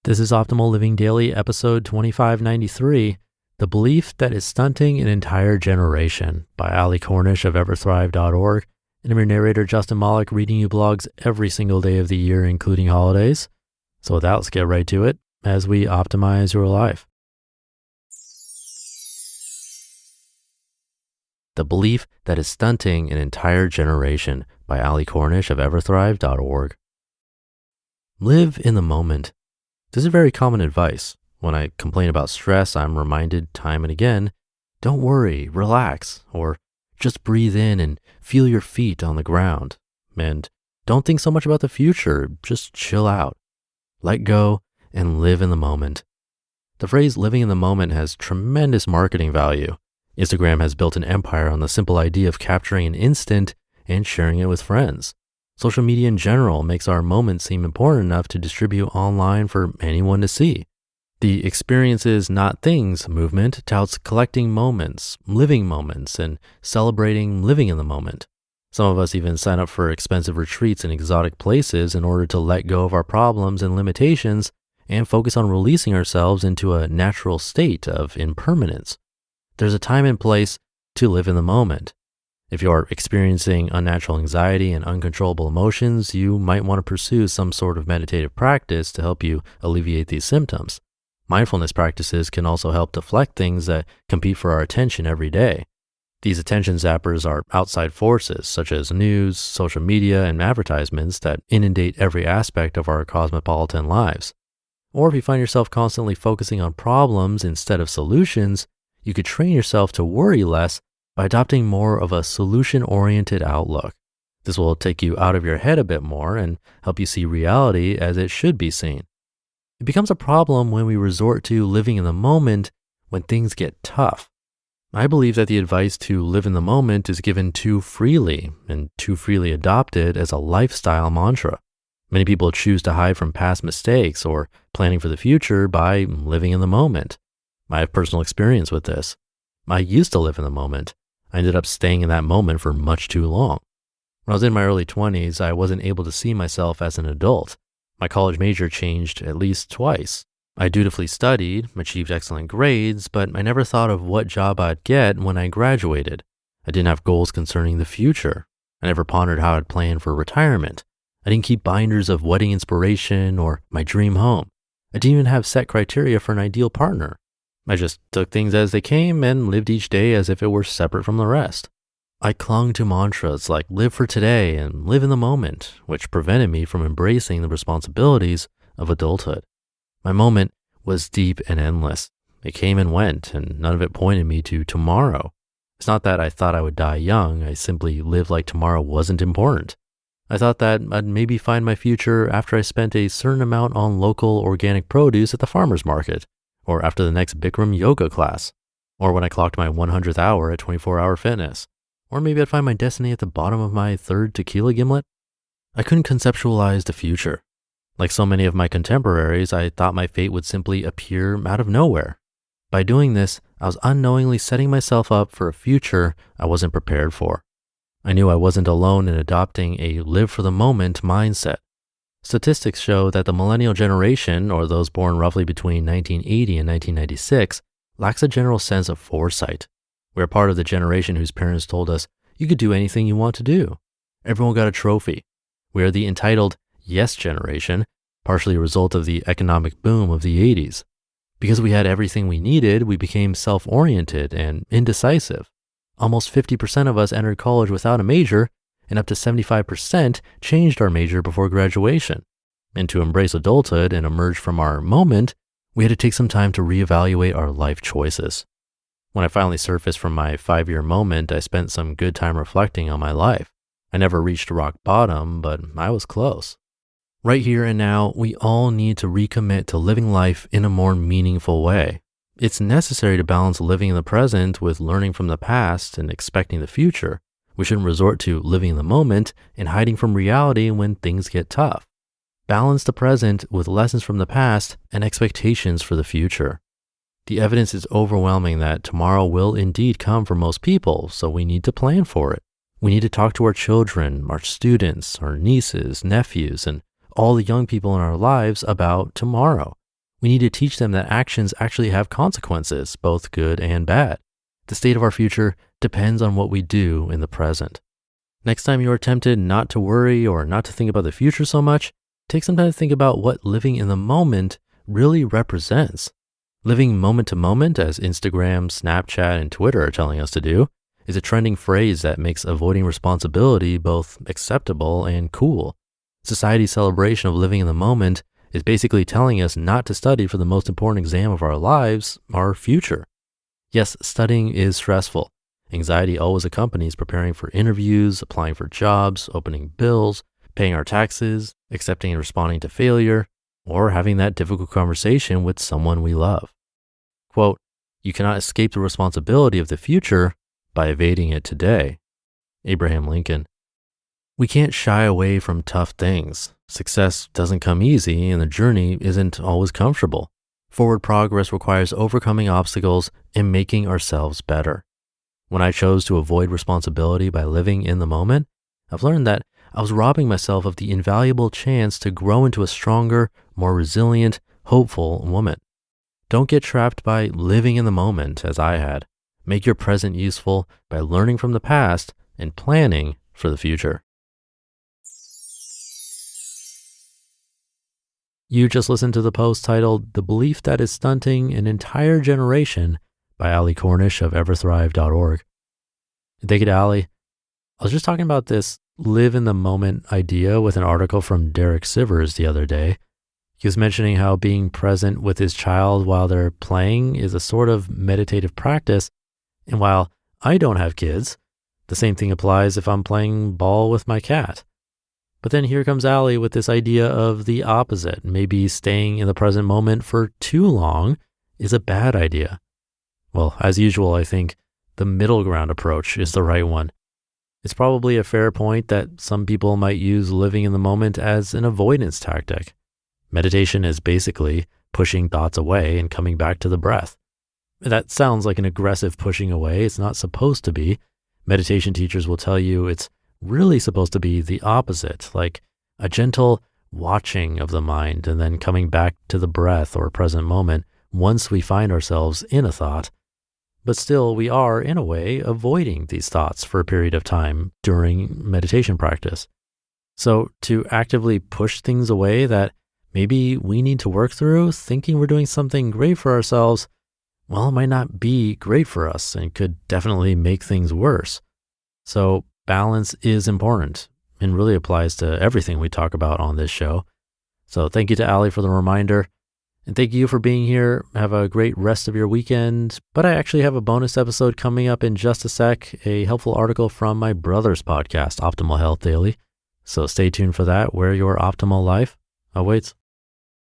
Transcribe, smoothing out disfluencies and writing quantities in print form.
This is Optimal Living Daily, episode 2593, The Belief That Is Stunting an Entire Generation by Ali Cornish of everthrive.org. And I'm your narrator, Justin Malik, reading you blogs every single day of the year, including holidays. So with that, let's get right to it as we optimize your life. The Belief That Is Stunting an Entire Generation by Ali Cornish of everthrive.org. Live in the moment. This is very common advice. When I complain about stress, I'm reminded time and again, don't worry, relax, or just breathe in and feel your feet on the ground. And don't think so much about the future, just chill out. Let go and live in the moment. The phrase living in the moment has tremendous marketing value. Instagram has built an empire on the simple idea of capturing an instant and sharing it with friends. Social media in general makes our moments seem important enough to distribute online for anyone to see. The experiences, not things movement touts collecting moments, living moments, and celebrating living in the moment. Some of us even sign up for expensive retreats in exotic places in order to let go of our problems and limitations and focus on releasing ourselves into a natural state of impermanence. There's a time and place to live in the moment. If you're experiencing unnatural anxiety and uncontrollable emotions, you might want to pursue some sort of meditative practice to help you alleviate these symptoms. Mindfulness practices can also help deflect things that compete for our attention every day. These attention zappers are outside forces such as news, social media, and advertisements that inundate every aspect of our cosmopolitan lives. Or if you find yourself constantly focusing on problems instead of solutions, you could train yourself to worry less by adopting more of a solution-oriented outlook. This will take you out of your head a bit more and help you see reality as it should be seen. It becomes a problem when we resort to living in the moment when things get tough. I believe that the advice to live in the moment is given too freely and too freely adopted as a lifestyle mantra. Many people choose to hide from past mistakes or planning for the future by living in the moment. I have personal experience with this. I used to live in the moment. I ended up staying in that moment for much too long. When I was in my early 20s, I wasn't able to see myself as an adult. My college major changed at least twice. I dutifully studied, achieved excellent grades, but I never thought of what job I'd get when I graduated. I didn't have goals concerning the future. I never pondered how I'd plan for retirement. I didn't keep binders of wedding inspiration or my dream home. I didn't even have set criteria for an ideal partner. I just took things as they came and lived each day as if it were separate from the rest. I clung to mantras like live for today and live in the moment, which prevented me from embracing the responsibilities of adulthood. My moment was deep and endless. It came and went, and none of it pointed me to tomorrow. It's not that I thought I would die young. I simply lived like tomorrow wasn't important. I thought that I'd maybe find my future after I spent a certain amount on local organic produce at the farmer's market, or after the next Bikram yoga class, or when I clocked my 100th hour at 24-hour fitness, or maybe I'd find my destiny at the bottom of my third tequila gimlet. I couldn't conceptualize the future. Like so many of my contemporaries, I thought my fate would simply appear out of nowhere. By doing this, I was unknowingly setting myself up for a future I wasn't prepared for. I knew I wasn't alone in adopting a live for the moment mindset. Statistics show that the millennial generation, or those born roughly between 1980 and 1996, lacks a general sense of foresight. We're part of the generation whose parents told us, you could do anything you want to do. Everyone got a trophy. We are the entitled yes generation, partially a result of the economic boom of the 80s. Because we had everything we needed, we became self-oriented and indecisive. Almost 50% of us entered college without a major, and up to 75% changed our major before graduation. And to embrace adulthood and emerge from our moment, we had to take some time to reevaluate our life choices. When I finally surfaced from my 5-year moment, I spent some good time reflecting on my life. I never reached rock bottom, but I was close. Right here and now, we all need to recommit to living life in a more meaningful way. It's necessary to balance living in the present with learning from the past and expecting the future. We shouldn't resort to living in the moment and hiding from reality when things get tough. Balance the present with lessons from the past and expectations for the future. The evidence is overwhelming that tomorrow will indeed come for most people, so we need to plan for it. We need to talk to our children, our students, our nieces, nephews, and all the young people in our lives about tomorrow. We need to teach them that actions actually have consequences, both good and bad. The state of our future depends on what we do in the present. Next time you are tempted not to worry or not to think about the future so much, take some time to think about what living in the moment really represents. Living moment to moment, as Instagram, Snapchat, and Twitter are telling us to do, is a trending phrase that makes avoiding responsibility both acceptable and cool. Society's celebration of living in the moment is basically telling us not to study for the most important exam of our lives, our future. Yes, studying is stressful. Anxiety always accompanies preparing for interviews, applying for jobs, opening bills, paying our taxes, accepting and responding to failure, or having that difficult conversation with someone we love. Quote, "You cannot escape the responsibility of the future by evading it today." Abraham Lincoln. We can't shy away from tough things. Success doesn't come easy, and the journey isn't always comfortable. Forward progress requires overcoming obstacles and making ourselves better. When I chose to avoid responsibility by living in the moment, I've learned that I was robbing myself of the invaluable chance to grow into a stronger, more resilient, hopeful woman. Don't get trapped by living in the moment as I had. Make your present useful by learning from the past and planning for the future. You just listened to the post titled "The Belief That Is Stunting an Entire Generation" by Ali Cornish of everthrive.org. Thank you to Ali. I was just talking about this live in the moment idea with an article from Derek Sivers the other day. He was mentioning how being present with his child while they're playing is a sort of meditative practice. And while I don't have kids, the same thing applies if I'm playing ball with my cat. But then here comes Ali with this idea of the opposite. Maybe staying in the present moment for too long is a bad idea. Well, as usual, I think the middle ground approach is the right one. It's probably a fair point that some people might use living in the moment as an avoidance tactic. Meditation is basically pushing thoughts away and coming back to the breath. That sounds like an aggressive pushing away. It's not supposed to be. Meditation teachers will tell you it's really supposed to be the opposite, like a gentle watching of the mind and then coming back to the breath or present moment once we find ourselves in a thought. But still, we are, in a way, avoiding these thoughts for a period of time during meditation practice. So to actively push things away that maybe we need to work through, thinking we're doing something great for ourselves, well, it might not be great for us and could definitely make things worse. So balance is important and really applies to everything we talk about on this show. So thank you to Ali for the reminder. And thank you for being here. Have a great rest of your weekend. But I actually have a bonus episode coming up in just a sec, a helpful article from my brother's podcast, Optimal Health Daily. So stay tuned for that, where your optimal life awaits.